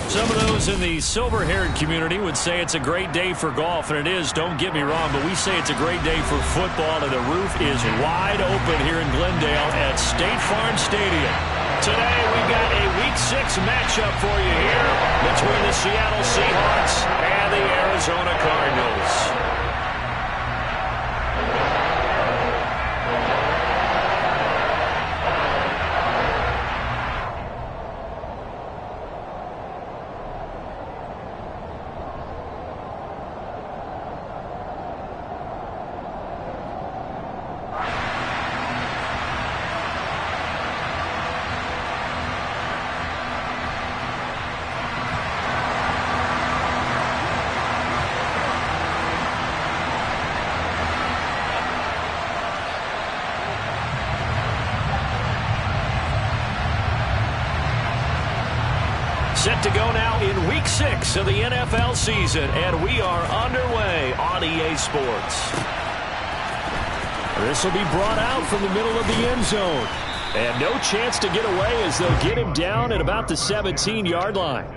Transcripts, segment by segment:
Some of those in the silver-haired community would say it's a great day for golf, and it is, don't get me wrong, but we say it's a great day for football, and the roof is wide open here in Glendale at State Farm Stadium. Today we've got a Week 6 matchup for you here between the Seattle Seahawks and the Arizona Cardinals. Set to go now in Week 6 of the NFL season, and we are underway on EA Sports. This will be brought out from the middle of the end zone. And no chance to get away as they'll get him down at about the 17-yard line.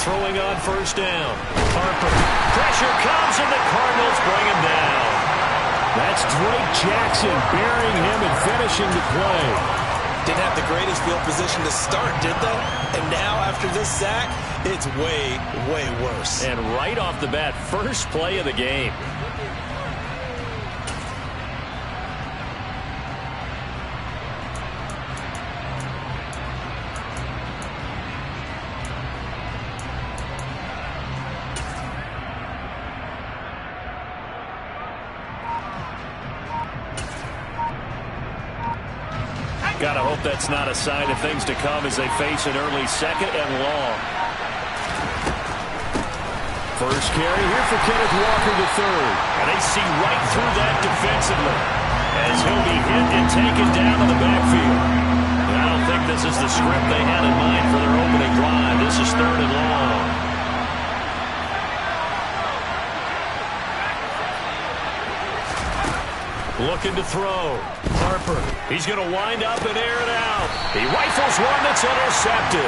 Throwing on first down. Harper. Pressure comes, and the Cardinals bring him down. That's Drake Jackson burying him and finishing the play. Didn't have the greatest field position to start, did they? And now, after this sack, it's way, way worse. And right off the bat, first play of the game. Gotta hope that's not a sign of things to come as they face an early second and long. First carry here for Kenneth Walker III. And they see right through that defensively as he'll be hit and taken down in the backfield. I don't think this is the script they had in mind for their opening drive. This is third and long. Looking to throw. Harper. He's going to wind up and air it out. He rifles one that's intercepted.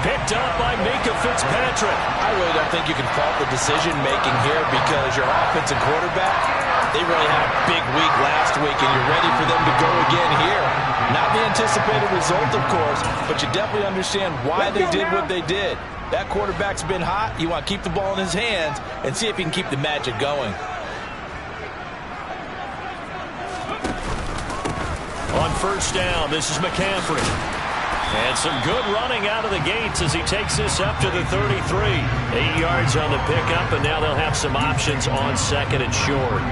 Picked up by Minkah Fitzpatrick. I really don't think you can fault the decision-making here because your offensive quarterback, they really had a big week last week, and you're ready for them to go again here. Not the anticipated result, of course, but you definitely understand why they did what they did. That quarterback's been hot. You want to keep the ball in his hands and see if he can keep the magic going. On first down, this is McCaffrey. And some good running out of the gates as he takes this up to the 33. 8 yards on the pickup, and now they'll have some options on second and short.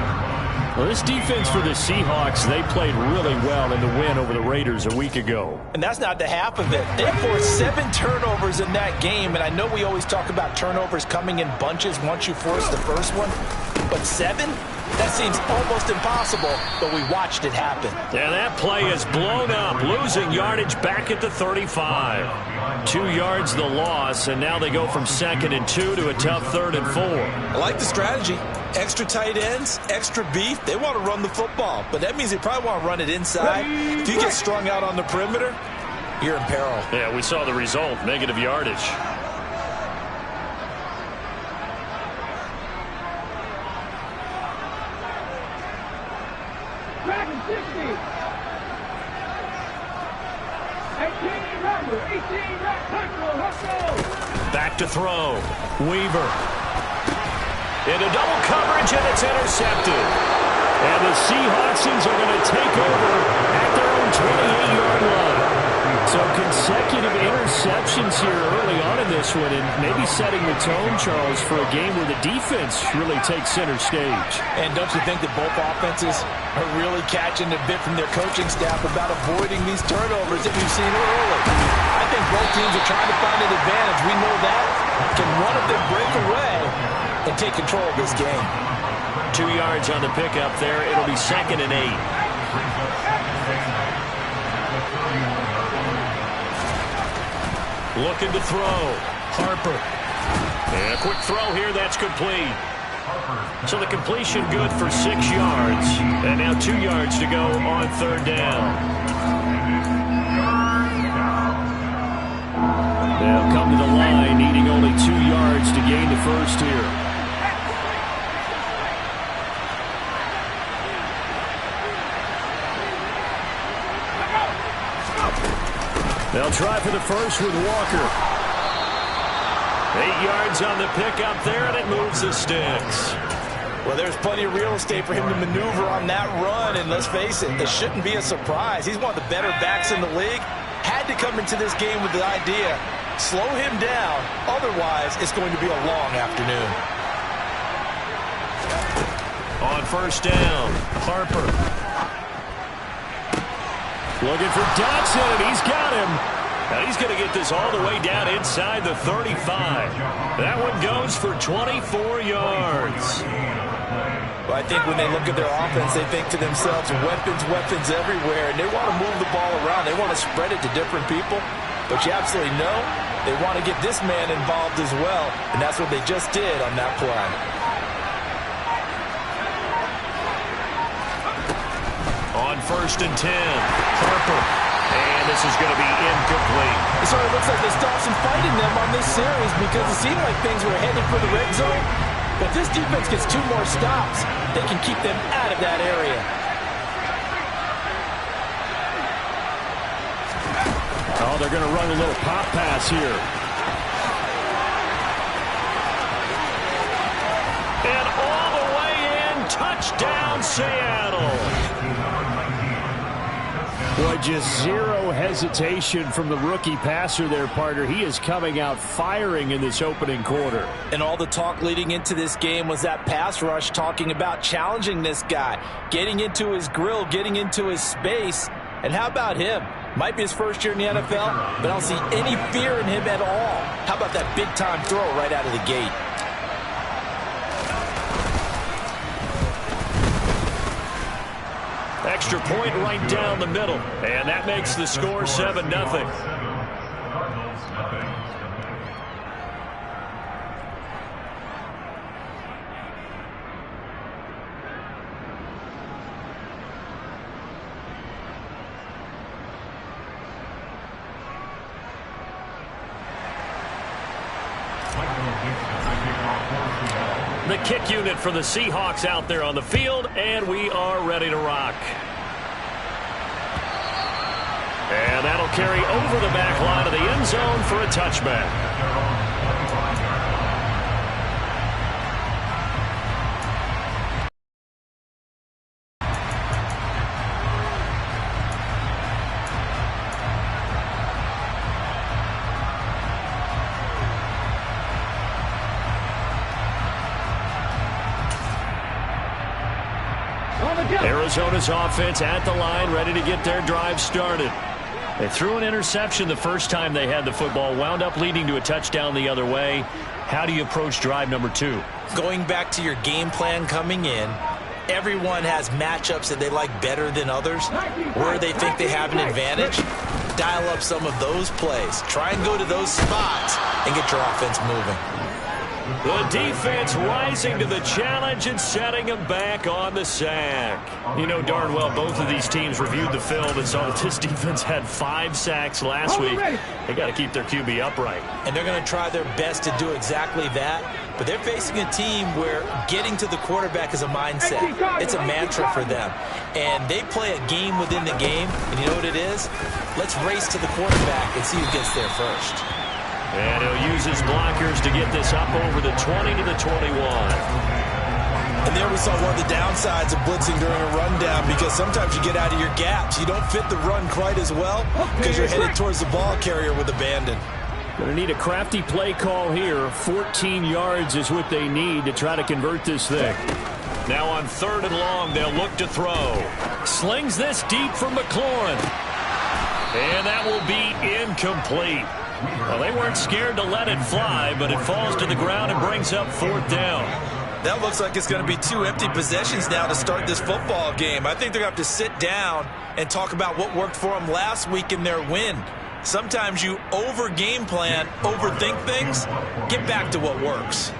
Well, this defense for the Seahawks, they played really well in the win over the Raiders a week ago. And that's not the half of it. They forced 7 turnovers in that game, and I know we always talk about turnovers coming in bunches once you force the first one, but 7? That seems almost impossible, but we watched it happen. Yeah, that play is blown up, losing yardage back at the 35. 2 yards the loss, and now they go from 2nd and 2 to a tough 3rd and 4. I like the strategy. Extra tight ends, extra beef. They want to run the football, but that means they probably want to run it inside. If you get strung out on the perimeter, you're in peril. Yeah, we saw the result, negative yardage. Back to throw. Weaver. Into double coverage, and it's intercepted. And the Seahawksians are going to take over at their own 28-yard line. So consecutive interceptions here early on in this one, and maybe setting the tone, Charles, for a game where the defense really takes center stage. And don't you think that both offenses are really catching a bit from their coaching staff about avoiding these turnovers that we've seen early? I think both teams are trying to find an advantage. We know that. Can one of them break away and take control of this game? 2 yards on the pickup there. It'll be 2nd and 8. Looking to throw. Harper. And a quick throw here. That's complete. So the completion good for 6 yards. And now 2 yards to go on 3rd down. They'll come to the line, needing only 2 yards to gain the first here. They'll try for the first with Walker. 8 yards on the pickup there, and it moves the sticks. Well, there's plenty of real estate for him to maneuver on that run, and let's face it, it shouldn't be a surprise. He's one of the better backs in the league. Had to come into this game with the idea, slow him down, otherwise it's going to be a long afternoon. On 1st down, Harper. Looking for Dotson, and he's got him. And he's going to get this all the way down inside the 35. That one goes for 24 yards. Well, I think when they look at their offense, they think to themselves, weapons, weapons everywhere, and they want to move the ball around. They want to spread it to different people. But you absolutely know they want to get this man involved as well, and that's what they just did on that play. On 1st and 10, Harper. And this is going to be incomplete. It sort of looks like they stopped some fight in them on this series because it seemed like things were headed for the red zone. But this defense gets 2 more stops. They can keep them out of that area. Oh, they're going to run a little pop pass here. And all the way in, touchdown Seattle. Boy, just zero hesitation from the rookie passer there, partner. He is coming out firing in this opening quarter. And all the talk leading into this game was that pass rush talking about challenging this guy, getting into his grill, getting into his space. And how about him? Might be his first year in the NFL, but I don't see any fear in him at all. How about that big-time throw right out of the gate? Extra point right down the middle. And that makes the score 7-0. The kick unit for the Seahawks out there on the field, and we are ready to rock. And that'll carry over the back line of the end zone for a touchback. Arizona's offense at the line, ready to get their drive started. They threw an interception the first time they had the football, wound up leading to a touchdown the other way. How do you approach drive number 2? Going back to your game plan coming in, everyone has matchups that they like better than others. Where they think they have an advantage, dial up some of those plays. Try and go to those spots and get your offense moving. The defense rising to the challenge and setting them back on the sack. You know darn well both of these teams reviewed the film and saw that this defense had 5 sacks last week. They got to keep their QB upright. And they're going to try their best to do exactly that. But they're facing a team where getting to the quarterback is a mindset. It's a mantra for them. And they play a game within the game. And you know what it is? Let's race to the quarterback and see who gets there first. And he'll use his blockers to get this up over the 20 to the 21. And there we saw one of the downsides of blitzing during a rundown, because sometimes you get out of your gaps. You don't fit the run quite as well because you're headed towards the ball carrier with abandon. Going to need a crafty play call here. 14 yards is what they need to try to convert this thing. Now on 3rd and long, they'll look to throw. Slings this deep for McLaurin. And that will be incomplete. Well, they weren't scared to let it fly, but it falls to the ground and brings up 4th down. That looks like it's going to be 2 empty possessions now to start this football game. I think they're going to have to sit down and talk about what worked for them last week in their win. Sometimes you over-game plan, overthink things, get back to what works.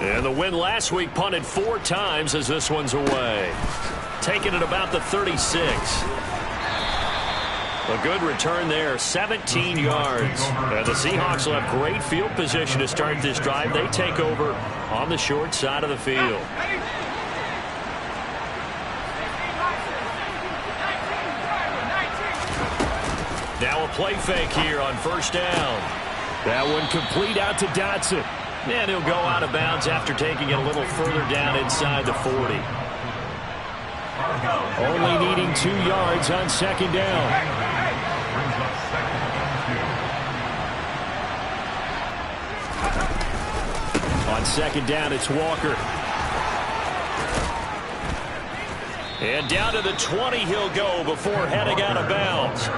And the win last week punted 4 times as this one's away. Taking it about the 36. A good return there, 17 yards. And the Seahawks will have great field position to start this drive. They take over on the short side of the field. Now a play fake here on 1st down. That one complete out to Dotson. And he'll go out of bounds after taking it a little further down inside the 40. Only needing 2 yards on 2nd down. On 2nd down, it's Walker. And down to the 20 he'll go before heading out of bounds.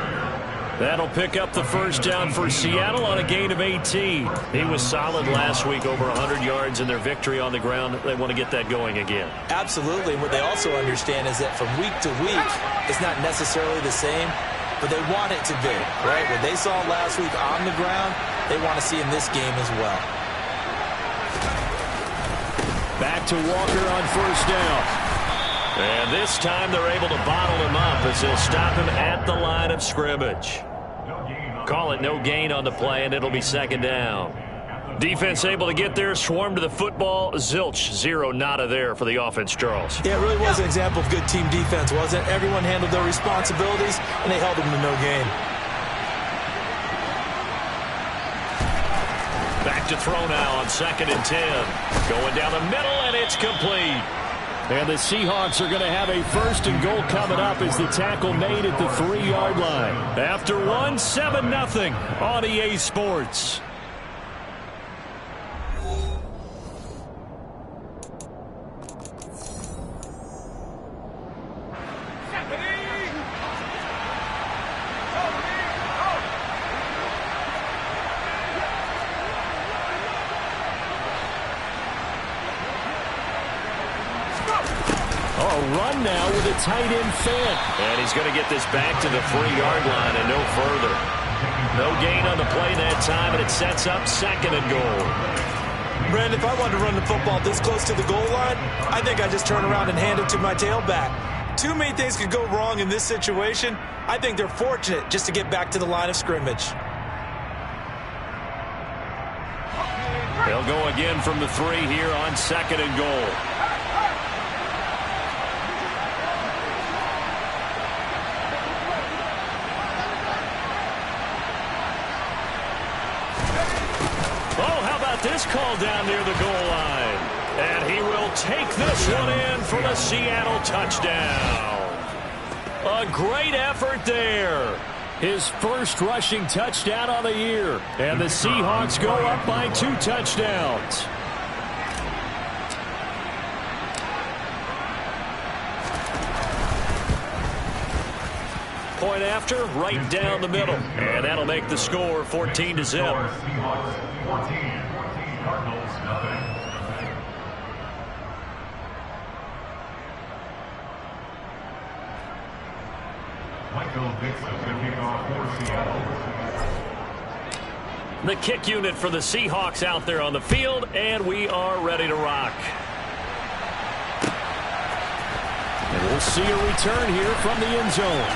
That'll pick up the 1st down for Seattle on a gain of 18. He was solid last week, over 100 yards in their victory on the ground. They want to get that going again. Absolutely. What they also understand is that from week to week, it's not necessarily the same, but they want it to be, right? What they saw last week on the ground, they want to see in this game as well. Back to Walker on 1st down. And this time they're able to bottle him up as they'll stop him at the line of scrimmage. Call it no gain on the play, and it'll be 2nd down. Defense able to get there, swarm to the football. Zilch, 0 nada there for the offense, Charles. Yeah, it really was an example of good team defense, wasn't it? Everyone handled their responsibilities, and they held them to no gain. Back to throw now on 2nd and 10. Going down the middle, and it's complete. And the Seahawks are going to have a 1st and goal coming up as the tackle made at the 3-yard line. After one, 7-0 on EA Sports. Run now with a tight end Fant. And he's going to get this back to the 3-yard line and no further. No gain on the play that time, and it sets up 2nd and goal. Brandon, if I wanted to run the football this close to the goal line, I think I'd just turn around and hand it to my tailback. Too many things could go wrong in this situation. I think they're fortunate just to get back to the line of scrimmage. They'll go again from the 3 here on 2nd and goal. This call down near the goal line. And he will take this one in for the Seattle touchdown. A great effort there. His 1st rushing touchdown on the year. And the Seahawks go up by 2 touchdowns. Point after, right down the middle. And that'll make the score 14-0. Cardinals, nothing. The kick unit for the Seahawks out there on the field, and we are ready to rock. And we'll see a return here from the end zone.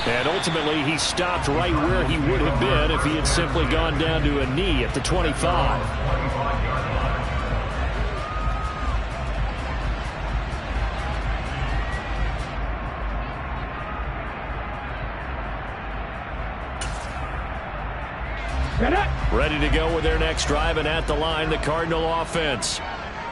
And ultimately, he stopped right where he would have been if he had simply gone down to a knee at the 25. Ready to go with their next drive, and at the line, the Cardinal offense.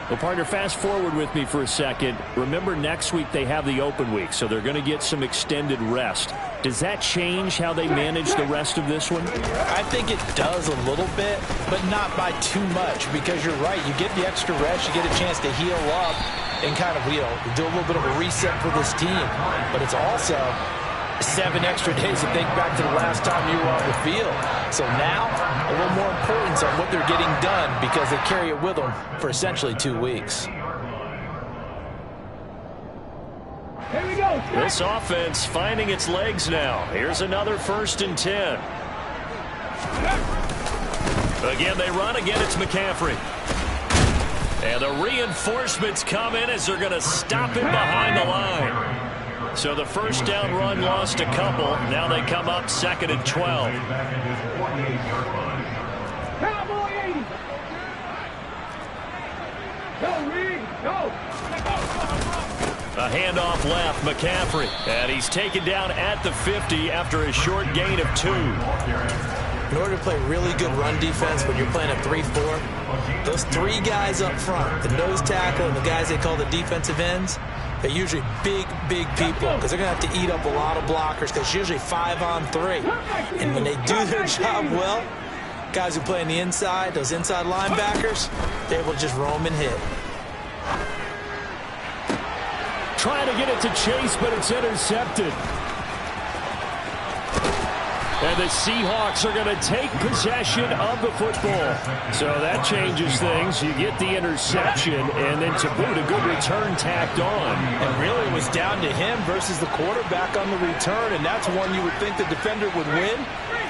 Well, partner, fast forward with me for a second. Remember, next week they have the open week, so they're going to get some extended rest. Does that change how they manage the rest of this one? I think it does a little bit, but not by too much, because you're right. You get the extra rest, you get a chance to heal up and kind of, do a little bit of a reset for this team. But it's also 7 extra days to think back to the last time you were on the field. So now, a little more importance on what they're getting done because they carry it with them for essentially 2 weeks. Here we go. This offense finding its legs now. Here's another 1st and 10. Again, they run. Again, it's McCaffrey. And the reinforcements come in as they're going to stop him behind the line. So the first down run lost a couple. Now they come up 2nd and 12. Cowboy 80. Go, Reed, go. A handoff left, McCaffrey. And he's taken down at the 50 after a short gain of 2. In order to play really good run defense when you're playing a 3-4, those 3 guys up front, the nose tackle and the guys they call the defensive ends, they're usually big people because they're going to have to eat up a lot of blockers because it's usually 5-on-3. And when they do their job well, guys who play on the inside, those inside linebackers, they're able to just roam and hit. Trying to get it to Chase, but it's intercepted. And the Seahawks are going to take possession of the football. So that changes things. You get the interception, and then to boot, a good return tacked on. And really, it was down to him versus the quarterback on the return, and that's one you would think the defender would win.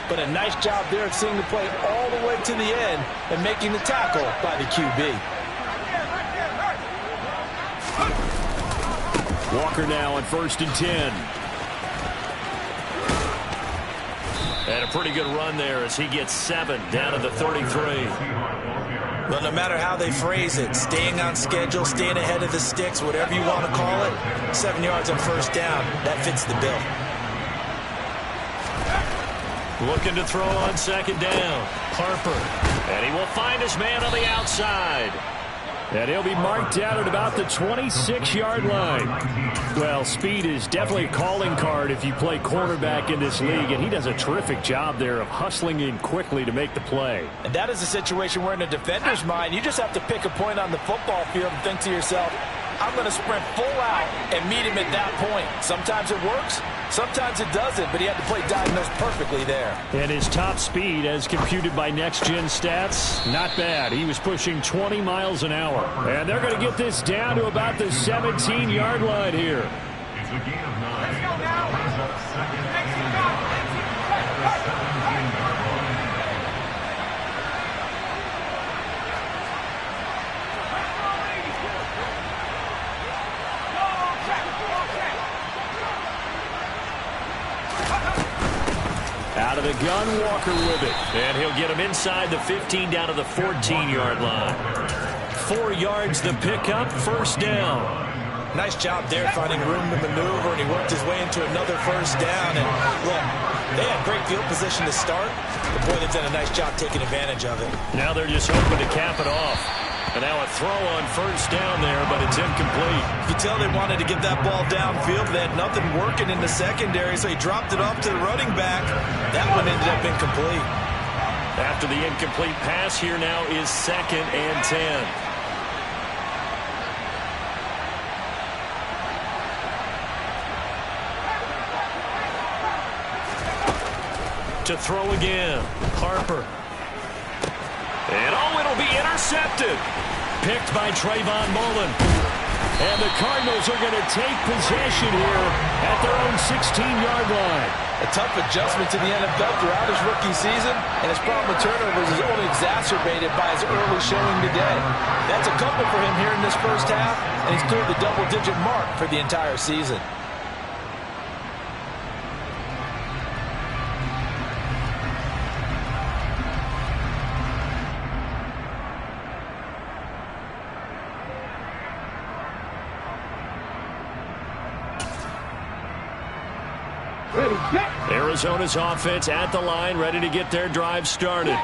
But a nice job there of seeing the play all the way to the end and making the tackle by the QB. Walker now on 1st and 10. And a pretty good run there as he gets 7 down to the 33. Well, no matter how they phrase it, staying on schedule, staying ahead of the sticks, whatever you want to call it, 7 yards on 1st down, that fits the bill. Looking to throw on 2nd down. Harper. And he will find his man on the outside. And he'll be marked down at about the 26-yard line. Well, speed is definitely a calling card if you play quarterback in this league, and he does a terrific job there of hustling in quickly to make the play. And that is a situation where in a defender's mind, you just have to pick a point on the football field and think to yourself, I'm going to sprint full out and meet him at that point. Sometimes it works, sometimes it doesn't, but he had to play diagnosed perfectly there. And his top speed, as computed by Next Gen Stats, not bad. He was pushing 20 miles an hour. And they're going to get this down to about the 17-yard line here. It's a gain of 9. Let's go now. Out of the gun, Walker with it. And he'll get him inside the 15 down to the 14-yard line. 4 yards the pickup, 1st down. Nice job there finding room to maneuver, and he worked his way into another 1st down. And look, they had great field position to start. The boy that's done a nice job taking advantage of it. Now they're just hoping to cap it off. And now a throw on 1st down there, but it's incomplete. You tell they wanted to get that ball downfield. They had nothing working in the secondary, so he dropped it off to the running back. That one ended up incomplete. After the incomplete pass, here now is 2nd and 10. To throw again, Harper. And it'll be intercepted. Picked by Trayvon Mullen. And the Cardinals are going to take possession here at their own 16-yard line. A tough adjustment to the NFL throughout his rookie season, and his problem with turnovers is only exacerbated by his early showing today. That's a couple for him here in this first half, and he's cleared the double-digit mark for the entire season. Arizona's offense at the line, ready to get their drive started.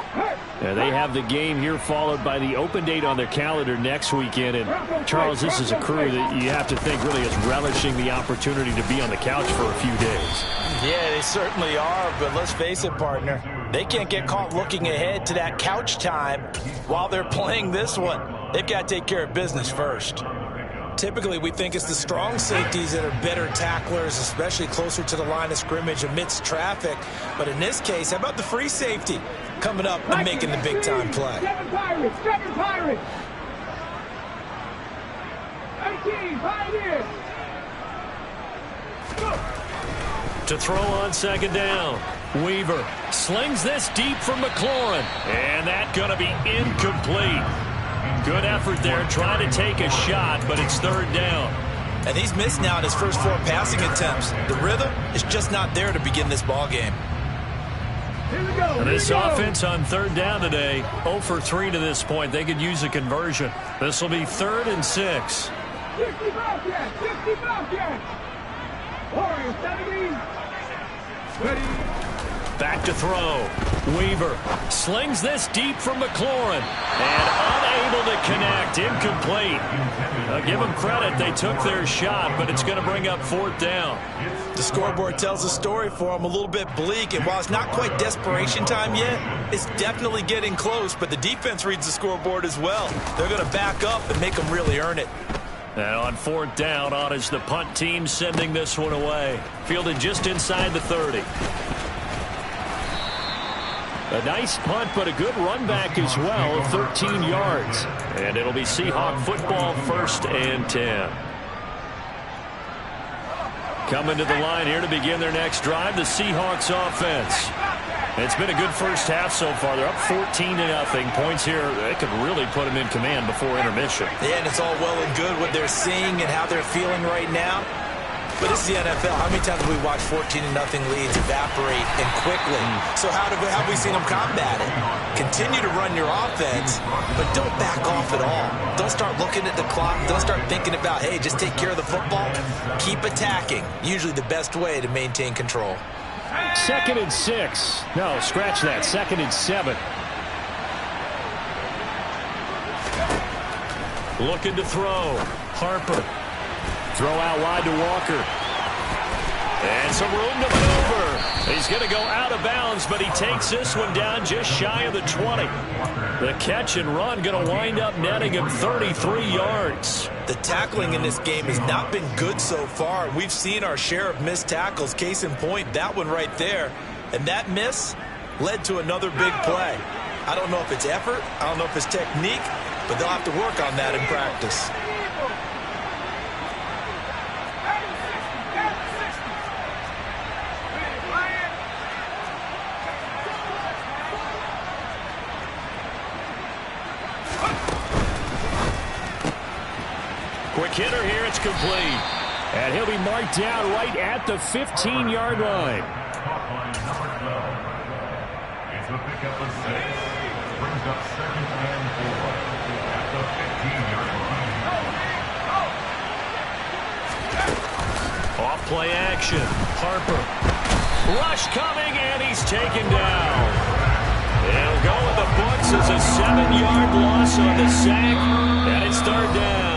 They have the game here followed by the open date on their calendar next weekend. And, Charles, this is a crew that you have to think really is relishing the opportunity to be on the couch for a few days. Yeah, they certainly are, but let's face it, partner. They can't get caught looking ahead to that couch time while they're playing this one. They've got to take care of business first. Typically, we think it's the strong safeties that are better tacklers, especially closer to the line of scrimmage amidst traffic. But in this case, how about the free safety coming up and making the big-time play? 7 Pirates! 7 Pirates! 18 Pioneers! To throw on second down. Weaver slings this deep from McLaurin. And that's going to be incomplete. Good effort there, trying to take a shot, but it's third down. And he's missed now in his first 4 passing attempts. The rhythm is just not there to begin this ball game. Here we go. This offense on third down today, 0 for 3 to this point. They could use a conversion. This will be 3rd and 6. 60 Bobcats! 60 Bobcats! Warriors 70. Ready. Back to throw. Weaver slings this deep from McLaurin. And unable to connect. Incomplete. Give them credit. They took their shot, but it's going to bring up 4th down. The scoreboard tells a story for them, a little bit bleak. And while it's not quite desperation time yet, it's definitely getting close. But the defense reads the scoreboard as well. They're going to back up and make them really earn it. And on 4th down, on is the punt team sending this one away. Fielded just inside the 30. A nice punt, but a good run back as well, 13 yards. And it'll be Seahawk football, 1st and 10. Coming to the line here to begin their next drive, the Seahawks offense. It's been a good first half so far. They're up 14-0. Points here, they could really put them in command before intermission. Yeah, and it's all well and good what they're seeing and how they're feeling right now. But this is the NFL. How many times have we watched 14-0 leads evaporate and quickly? So how have we seen them combat it? Continue to run your offense, but don't back off at all. Don't start looking at the clock. Don't start thinking about, hey, just take care of the football. Keep attacking. Usually the best way to maintain control. 2nd and 6. No, scratch that. 2nd and 7. Looking to throw. Harper. Throw out wide to Walker. And some room to maneuver. He's going to go out of bounds, but he takes this one down just shy of the 20. The catch and run going to wind up netting him 33 yards. The tackling in this game has not been good so far. We've seen our share of missed tackles. Case in point, that one right there. And that miss led to another big play. I don't know if it's effort. I don't know if it's technique, but they'll have to work on that in practice. Quick hitter here, it's complete. And he'll be marked down right at the 15-yard line. It's a pickup of 6. Brings up 2nd and 4 at the 15-yard line. Off play action. Harper. Rush coming, and he's taken down. It'll go in the books as a 7-yard loss on the sack, and it's 3rd down.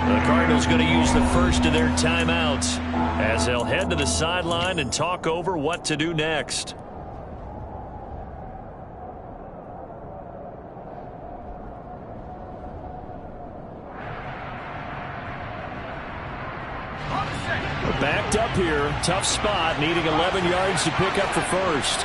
The Cardinals going to use the first of their timeouts as they'll head to the sideline and talk over what to do next. Backed up here, tough spot, needing 11 yards to pick up the first.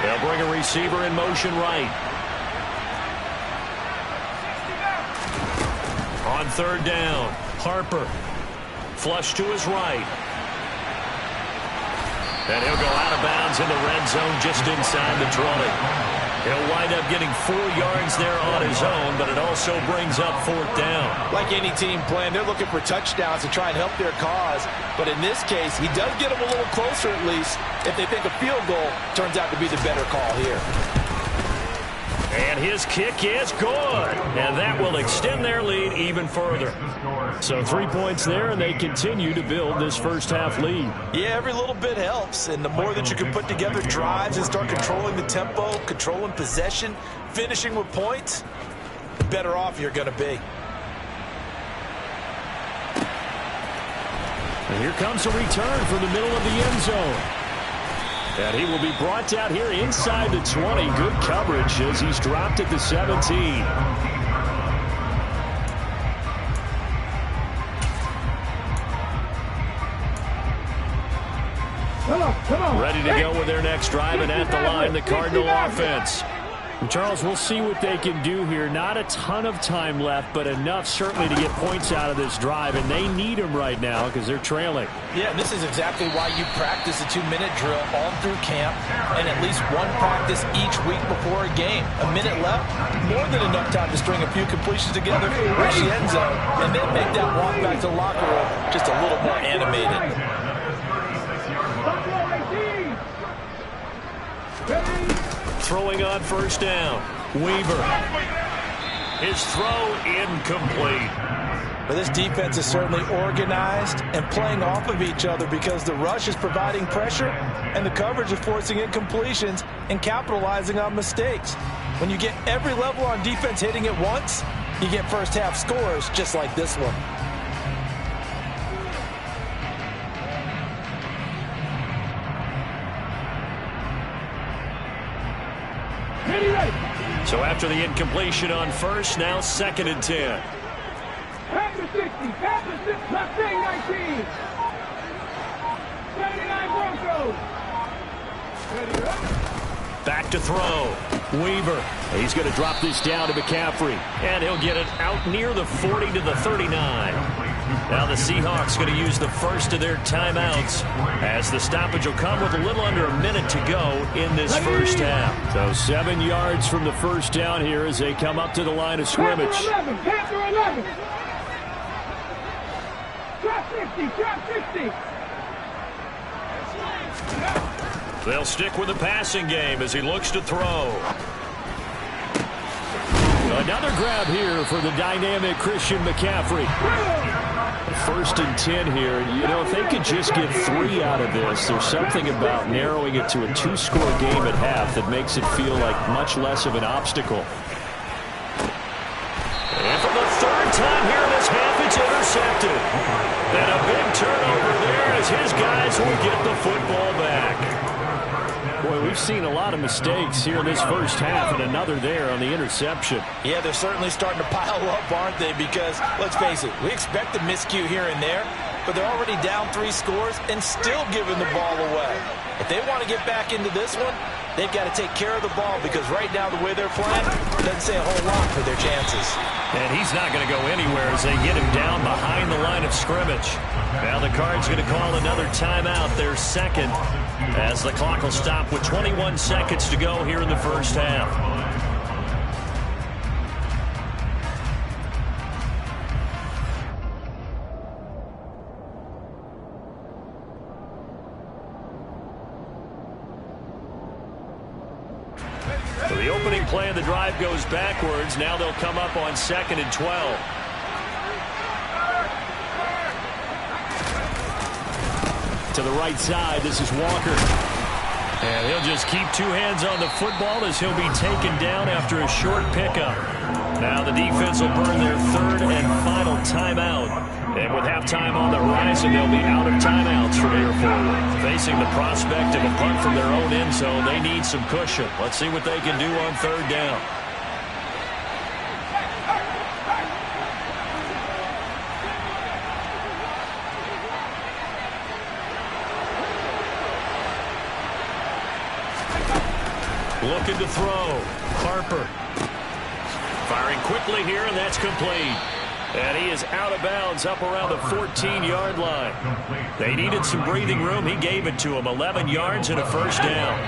They'll They'll bring a receiver in motion right. On third down, Harper. Flush to his right. And he'll go out of bounds in the red zone just inside the 20. He'll wind up getting 4 yards there on his own, but it also brings up fourth down. Like any team playing, they're looking for touchdowns to try and help their cause. But in this case, he does get them a little closer at least if they think a field goal turns out to be the better call here. And his kick is good. And that will extend their lead even further. So 3 points there, and they continue to build this first half lead. Yeah, every little bit helps. And the more that you can put together drives and start controlling the tempo, controlling possession, finishing with points, the better off you're going to be. And here comes a return from the middle of the end zone. And he will be brought down here inside the 20. Good coverage as he's dropped at the 17. Ready to go with their next drive, and at the line, the Cardinal offense. Charles, we'll see what they can do here. Not a ton of time left, but enough certainly to get points out of this drive, and they need them right now because they're trailing. Yeah, this is exactly why you practice a 2-minute drill all through camp and at least one practice each week before a game. A minute left, more than enough time to string a few completions together, reach the end zone, and then make that walk back to the locker room just a little more animated. Throwing on first down. Weaver. His throw incomplete. But this defense is certainly organized and playing off of each other because the rush is providing pressure and the coverage is forcing incompletions and capitalizing on mistakes. When you get every level on defense hitting at once, you get first half scores just like this one. So after the incompletion on first, now 2nd and 10. Pass to 60, pass to 6, left 19. 79 Broncos. Back to throw. Weaver. He's going to drop this down to McCaffrey. And he'll get it out near the 40 to the 39. Now the Seahawks going to use the first of their timeouts as the stoppage will come with a little under a minute to go in this first half. So 7 yards from the first down here as they come up to the line of scrimmage. Panther 11. Drop 60, drop 60. They'll stick with the passing game as he looks to throw. Another grab here for the dynamic Christian McCaffrey. 1st and 10 here. You know, if they could just get 3 out of this, there's something about narrowing it to a 2-score game at half that makes it feel like much less of an obstacle. And for the 3rd time here in this half, it's intercepted. And a big turnover there as his guys will get the football back. Boy, we've seen a lot of mistakes here in this first half, and another there on the interception. Yeah, they're certainly starting to pile up, aren't they? Because, let's face it, we expect a miscue here and there, but they're already down 3 scores and still giving the ball away. If they want to get back into this one, they've got to take care of the ball because right now the way they're playing doesn't say a whole lot for their chances. And he's not going to go anywhere as they get him down behind the line of scrimmage. Now the Cards going to call another timeout, their 2nd, as the clock will stop with 21 seconds to go here in the first half. So the opening play of the drive goes backwards. Now they'll come up on 2nd and 12. To the right side, this is Walker. And he'll just keep 2 hands on the football as he'll be taken down after a short pickup. Now the defense will burn their 3rd and final timeout. And with halftime on the horizon, they'll be out of timeouts from here forward. Facing the prospect of a punt from their own end zone, they need some cushion. Let's see what they can do on 3rd down. Looking to throw. Harper. Firing quickly here, and that's complete. And he is out of bounds up around the 14-yard line. They needed some breathing room. He gave it to him. 11 yards and a first down.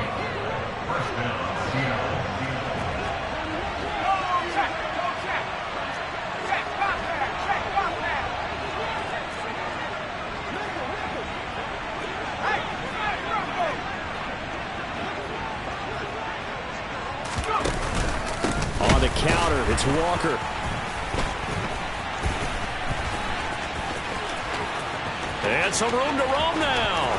On the counter, it's Walker. And some room to roam now.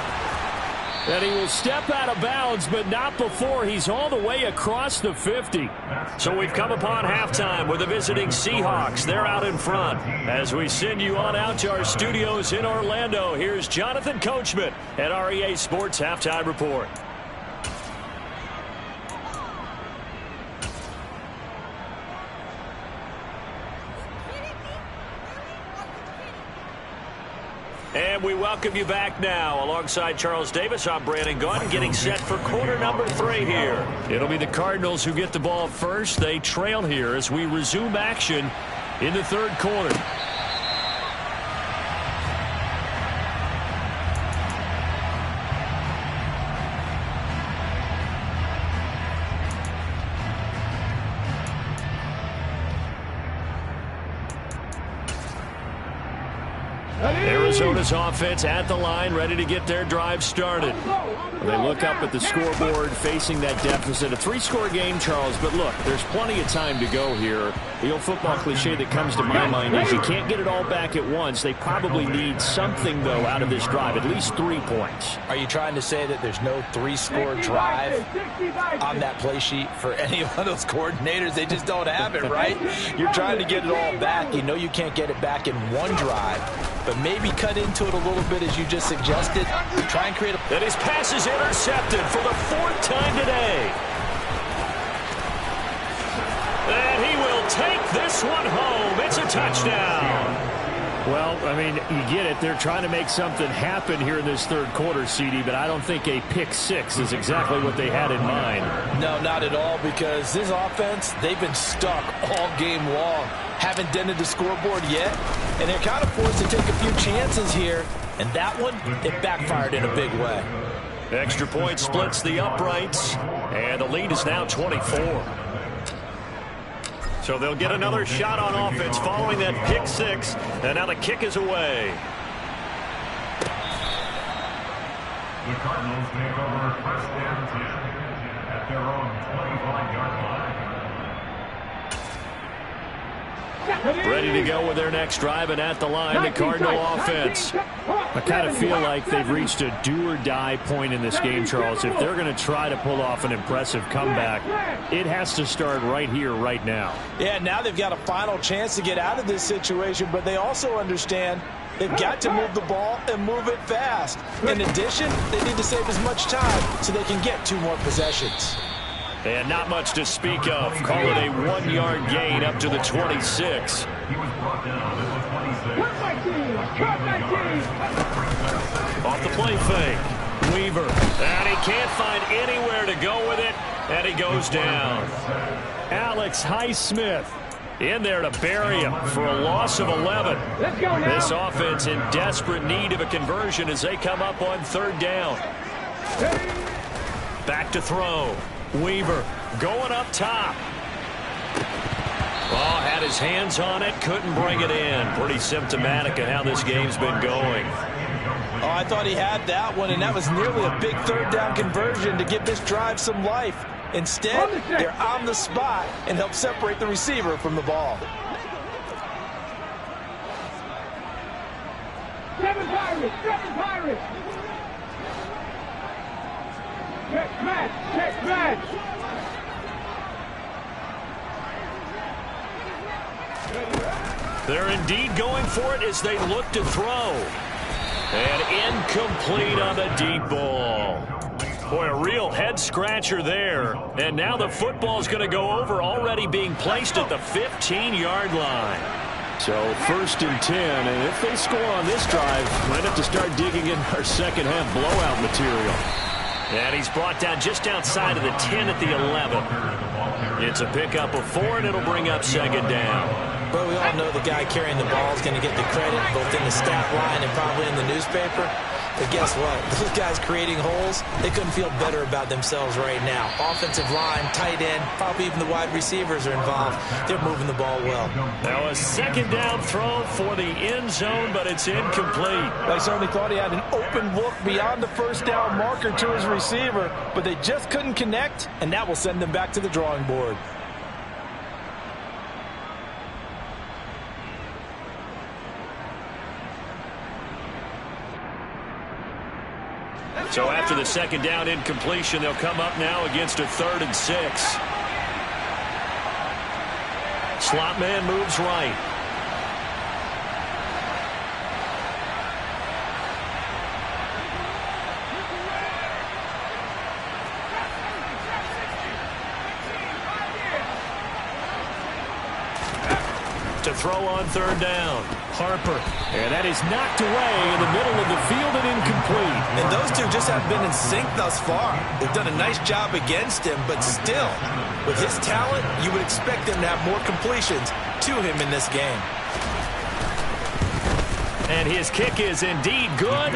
And he will step out of bounds, but not before he's all the way across the 50. So we've come upon halftime with the visiting Seahawks. They're out in front. As we send you on out to our studios in Orlando, here's Jonathan Coachman at REA Sports Halftime Report. And we welcome you back now. Alongside Charles Davis, I'm Brandon Gunn, getting set for quarter number 3 here. It'll be the Cardinals who get the ball first. They trail here as we resume action in the third quarter. Arizona's offense at the line, ready to get their drive started. They look up at the scoreboard, facing that deficit. A 3-score game, Charles, but look, there's plenty of time to go here. The old football cliche that comes to my mind is you can't get it all back at once. They probably need something, though, out of this drive, at least 3 points. Are you trying to say that there's no 3-score drive on that play sheet for any one of those coordinators? They just don't have it, right? You're trying to get it all back. You know you can't get it back in one drive, but maybe cut into it a little bit as you just suggested. Try and create a... And his pass is intercepted for the 4th time today. And he will take this one home. It's a touchdown. Well, I mean, you get it. They're trying to make something happen here in this third quarter, CD, but I don't think a pick 6 is exactly what they had in mind. No, not at all, because this offense, they've been stuck all game long. Haven't dented the scoreboard yet, and they're kind of forced to take a few chances here. And that one, it backfired in a big way. Extra point splits the uprights, and the lead is now 24. So they'll get another shot on offense following that pick 6, and now the kick is away. The Cardinals take over first and 10 at their own 25-yard line. Ready to go with their next drive, and at the line, the Cardinal offense. I kind of feel like they've reached a do-or-die point in this game, Charles. If they're going to try to pull off an impressive comeback, it has to start right here, right now. Yeah, now they've got a final chance to get out of this situation, but they also understand they've got to move the ball and move it fast. In addition, they need to save as much time so they can get 2 more possessions. And not much to speak of. Call it a 1-yard gain up to the 26. He was brought down at the 26. Off the play fake. Weaver. And he can't find anywhere to go with it. And he goes down. Alex Highsmith in there to bury him for a loss of 11. Let's go now. This offense in desperate need of a conversion as they come up on 3rd down. Back to throw. Weaver going up top. Oh, had his hands on it, couldn't bring it in. Pretty symptomatic of how this game's been going. Oh, I thought he had that one, and that was nearly a big 3rd down conversion to give this drive some life. Instead, they're on the spot and help separate the receiver from the ball. Seven Pirates. Check match. They're indeed going for it as they look to throw. And incomplete on the deep ball. Boy, a real head-scratcher there. And now the football's going to go over, already being placed at the 15-yard line. So 1st and 10, and if they score on this drive, might have to start digging in our second-half blowout material. And he's brought down just outside of the 10 at the 11. It's a pickup of 4, and it'll bring up second down. Well, we all know the guy carrying the ball is going to get the credit both in the stat line and probably in the newspaper. But guess what? Those guys creating holes, they couldn't feel better about themselves right now. Offensive line, tight end, probably even the wide receivers are involved. They're moving the ball well. Now a second down throw for the end zone, but it's incomplete. I certainly thought he had an open look beyond the first down marker to his receiver, but they just couldn't connect, and that will send them back to the drawing board. So after the second down incompletion, they'll come up now against a 3rd and 6. Slot man moves right. To throw on 3rd down. Harper. And that is knocked away in the middle of the field and incomplete. And those two just have been in sync thus far. They've done a nice job against him, but still, with his talent, you would expect him to have more completions to him in this game. And his kick is indeed good.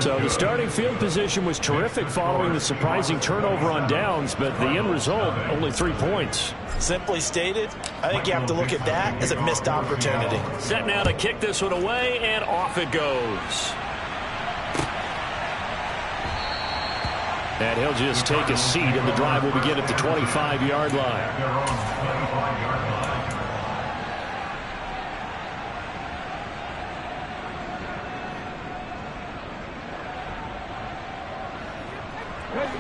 So the starting field position was terrific following the surprising turnover on downs, but the end result, only 3 points. Simply stated, I think you have to look at that as a missed opportunity. Set now to kick this one away, and off it goes. And he'll just take a seat, and the drive will begin at the 25-yard line.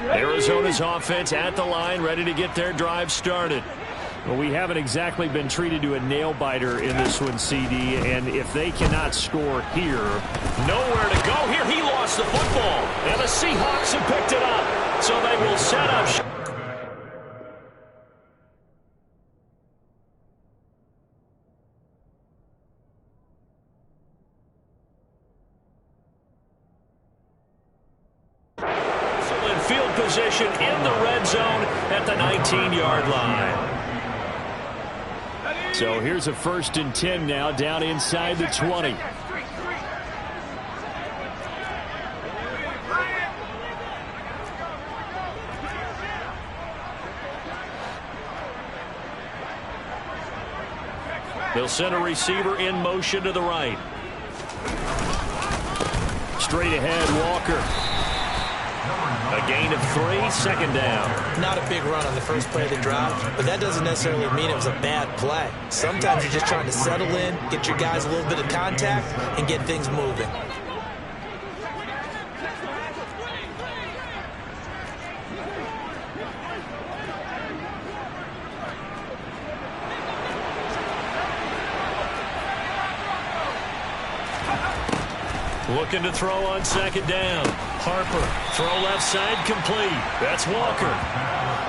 Arizona's offense at the line, ready to get their drive started. Well, we haven't exactly been treated to a nail-biter in this one, CD, and if they cannot score here, nowhere to go here. He lost the football, and the Seahawks have picked it up. So they will set up. Field position in the red zone at the 19-yard line. So here's a 1st and 10 now, down inside the 20. They'll send a receiver in motion to the right. Straight ahead, Walker. A gain of 3, 2nd down. Not a big run on the first play of the drive, but that doesn't necessarily mean it was a bad play. Sometimes you're just trying to settle in, get your guys a little bit of contact, and get things moving. Looking to throw on 2nd down. Harper, throw left side, complete. That's Walker.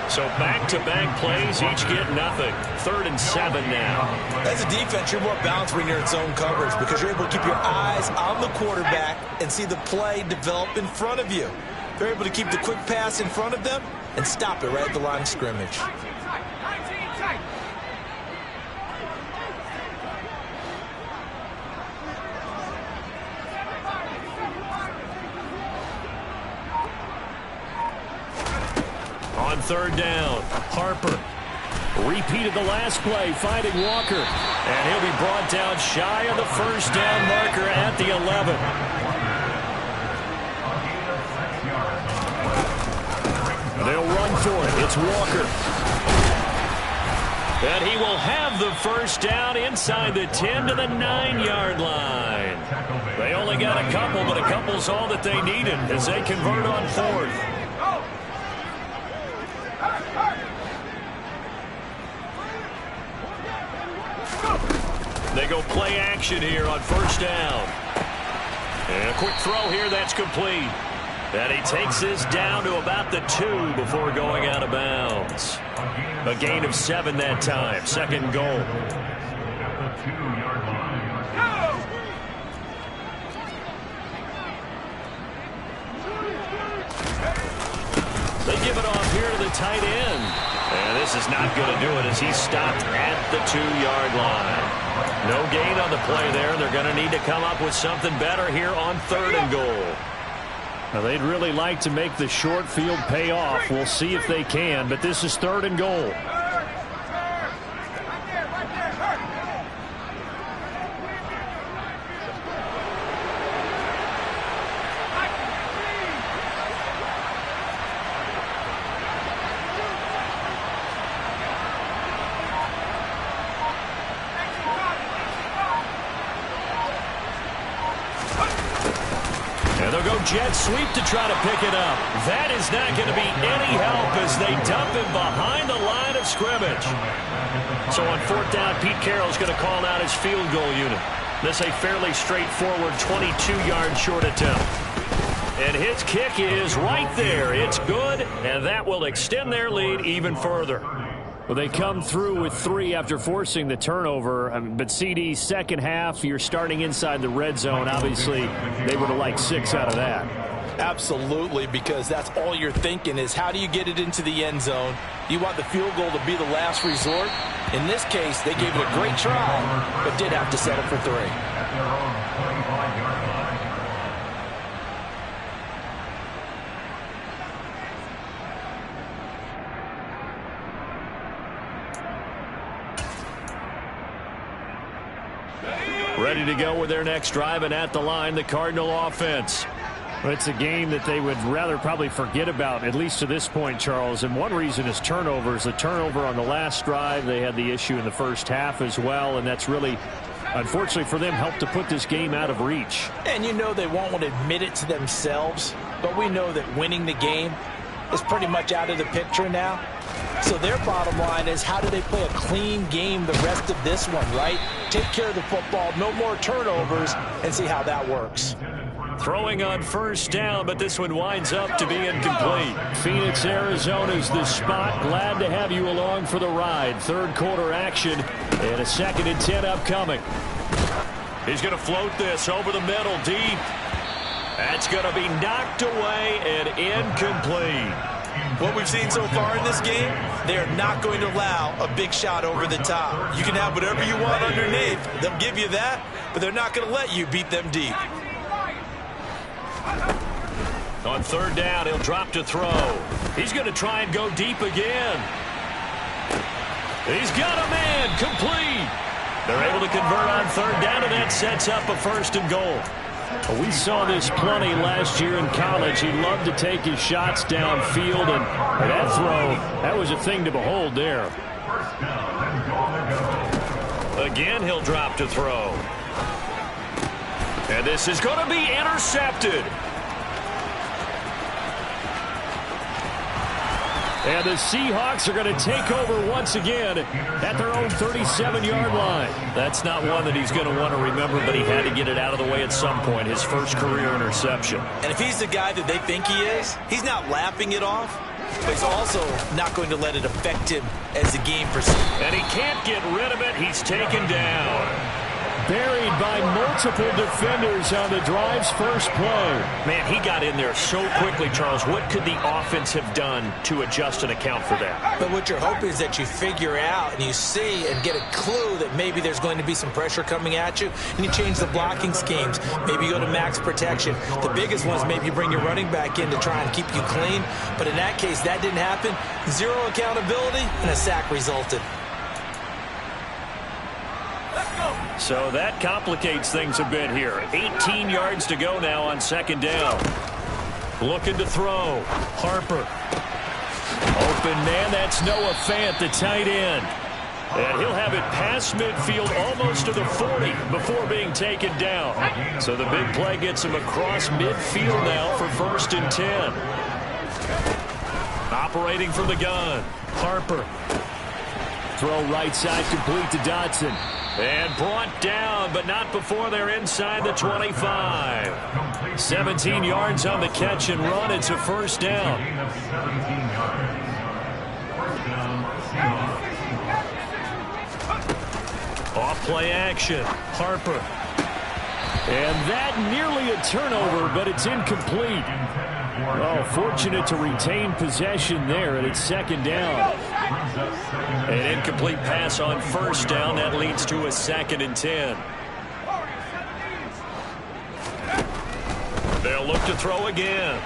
So back-to-back plays, each get nothing. 3rd and 7 now. As a defense, you're more balanced when you're in zone coverage because you're able to keep your eyes on the quarterback and see the play develop in front of you. They're able to keep the quick pass in front of them and stop it right at the line of scrimmage. On 3rd down, Harper repeated the last play, finding Walker. And he'll be brought down shy of the 1st down marker at the 11. They'll run for it. It's Walker. And he will have the 1st down inside the 10 to the 9-yard line. They only got a couple, but a couple's all that they needed as they convert on 4th. They go play action here on 1st down. And a quick throw here, that's complete. And he takes this down to about the 2 before going out of bounds. A gain of 7 that time, 2nd goal. At the 2-yard line. They give it off here to the tight end. And this is not going to do it as he's stopped at the 2-yard line. No gain on the play there. They're going to need to come up with something better here on 3rd and goal. Now, they'd really like to make the short field pay off. We'll see if they can, but this is 3rd and goal. Jet sweep to try to pick it up. That is not going to be any help as they dump him behind the line of scrimmage. So on 4th down, Pete Carroll's going to call out his field goal unit. This a fairly straightforward 22-yard short attempt. And his kick is right there. It's good, and that will extend their lead even further. Well, they come through with 3 after forcing the turnover. But CD, second half, you're starting inside the red zone. Obviously, they would have liked 6 out of that. Absolutely, because that's all you're thinking is how do you get it into the end zone? You want the field goal to be the last resort. In this case, they gave it a great try, but did have to settle for 3. At their own 25-yard line. Ready to go with their next drive, and at the line, the Cardinal offense. Well, it's a game that they would rather probably forget about, at least to this point, Charles. And one reason is turnovers. The turnover on the last drive, they had the issue in the first half as well, and that's really, unfortunately for them, helped to put this game out of reach. And you know they won't want to admit it to themselves, but we know that winning the game is pretty much out of the picture now. So their bottom line is how do they play a clean game the rest of this one, right? Take care of the football, no more turnovers, and see how that works. Throwing on 1st down, but this one winds up to be incomplete. Phoenix, Arizona's the spot. Glad to have you along for the ride. 3rd quarter action, and a 2nd and 10 upcoming. He's going to float this over the middle, deep. That's going to be knocked away and incomplete. What we've seen so far in this game, they are not going to allow a big shot over the top. You can have whatever you want underneath. They'll give you that, but they're not going to let you beat them deep. On 3rd down, he'll drop to throw. He's going to try and go deep again. He's got a man, complete. They're able to convert on 3rd down, and that sets up a 1st and goal. We saw this plenty last year in college. He loved to take his shots downfield, and that throw, that was a thing to behold there. Again, he'll drop to throw. And this is going to be intercepted. And the Seahawks are going to take over once again at their own 37-yard line. That's not one that he's going to want to remember, but he had to get it out of the way at some point, his first career interception. And if he's the guy that they think he is, he's not lapping it off, but he's also not going to let it affect him as the game proceeds. And he can't get rid of it. He's taken down. Buried by multiple defenders on the drive's first play. Man, he got in there so quickly, Charles. What could the offense have done to adjust and account for that? But what you're hoping is that you figure out and you see and get a clue that maybe there's going to be some pressure coming at you, and you change the blocking schemes. Maybe you go to max protection. The biggest one is maybe you bring your running back in to try and keep you clean. But in that case, that didn't happen. 0 accountability, and a sack resulted. So that complicates things a bit here. 18 yards to go now on 2nd down. Looking to throw. Harper. Open man, that's Noah Fant, the tight end. And he'll have it past midfield almost to the 40 before being taken down. So the big play gets him across midfield now for 1st and 10. Operating from the gun. Harper. Throw right side complete to Dotson. And brought down, but not before they're inside the 25. 17 yards on the catch and run. It's a 1st down. Off play action. Harper. And that nearly a turnover, but it's incomplete. Oh, fortunate to retain possession there, and it's second down. An incomplete pass on first down. That leads to a 2nd and 10. They'll look to throw again.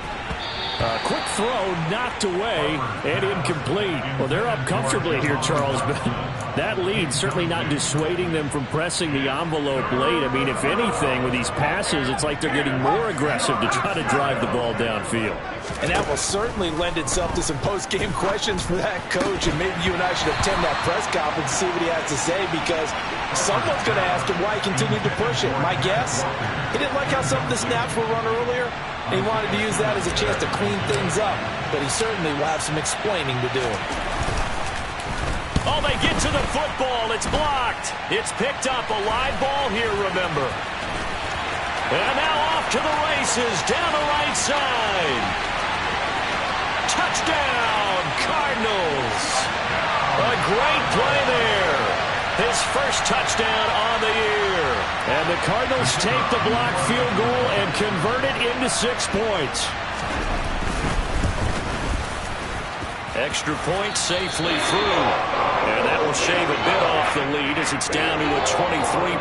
Quick throw, knocked away, and incomplete. Well, they're up comfortably here, Charles, but that lead certainly not dissuading them from pressing the envelope late. I mean, if anything, with these passes, it's like they're getting more aggressive to try to drive the ball downfield. And that will certainly lend itself to some post-game questions for that coach, and maybe you and I should attend that press conference and see what he has to say, because someone's going to ask him why he continued to push it. My guess, he didn't like how some of the snaps were run earlier. He wanted to use that as a chance to clean things up, but he certainly will have some explaining to do. Oh, they get to the football. It's blocked. It's picked up. A live ball here, remember. And now off to the races down the right side. Touchdown, Cardinals. A great play there. His first touchdown on the year. And the Cardinals take the blocked field goal and convert it into 6 points. Extra point safely through. And that will shave a bit off the lead as it's down to a 23-point